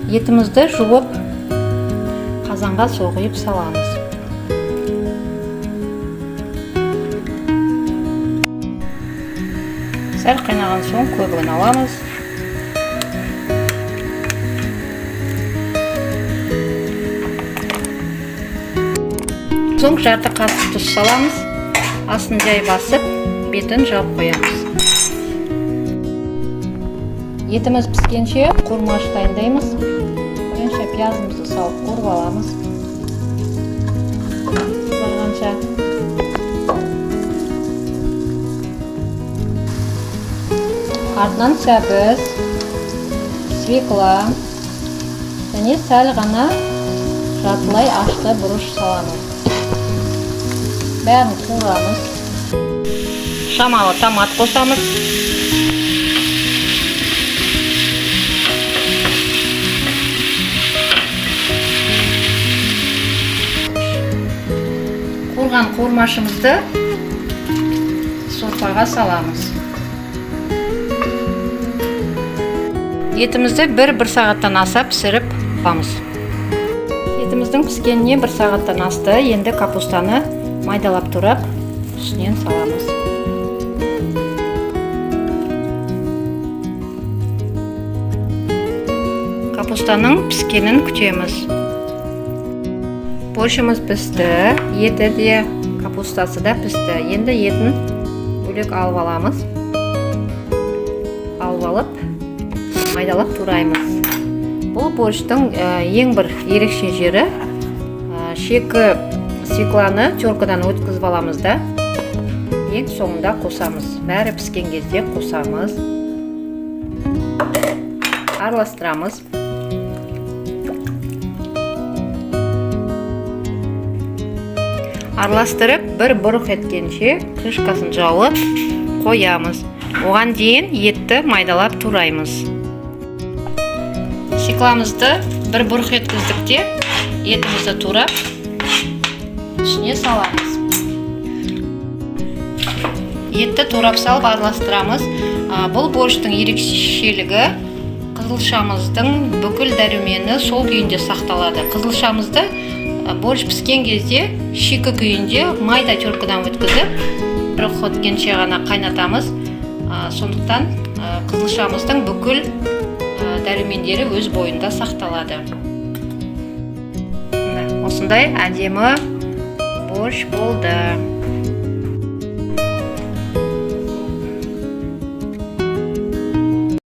Етімізді жуып қазанға су құйып саламыз. Сәл қайнаған соң көбігін аламыз. Соң жарты қасық тұз саламыз. Асын жай басып, бетін жауып қоямыз. Етіміз піскенше құрмаш дайындаймыз. Бірінші пиязымызды салып қуырып аламыз. Қызарғанша. Артынан сәбіз, свекла және сәл ғана жартылай ашты бұрыш саламыз. Бәрін қуырамыз. Шамалы томат қосамыз. Қуырған қуырмашымызды сорпаға саламыз. Етімізді бір сағаттан аса пісіріп аламыз. Етіміздің піскеніне 1 сағаттан асты. Енді капустаны майдалап турап, үстінен саламыз. Капустаның піскенін күтеміз. Борщымыз пісті, еті де, капустасы да пісті. Енді етін бөлек алып аламыз. Алып алып, майдалап тураймыз. Бұл борщтың ең бір ерекше жері шекі свекланы теркадан өткізіп аламыз да, ең соңында қосамыз. Бәрі піскен кезде қосамыз. Араластырамыз. Араластырып, бір бұрық еткенше крышкасын жауып қоямыз. Оған дейін етті майдалап тураймыз. Свекламызды бір бұрық еткіздікте етімізді турап үстіне саламыз. Етті турап салып араластырамыз. Бұл борщтың ерекшелігі қызылшамыздың бүкіл дәрумені сол күйінде сақталады. Қызылшамызды борщ піскен кезде шикі күйінде майда теркадан өткізіп, бір өткенше ғана қайнатамыз. Сондықтан қызылшамыздың бүкіл дәрумендері өз бойында сақталады. Осындай әдемі борщ болды.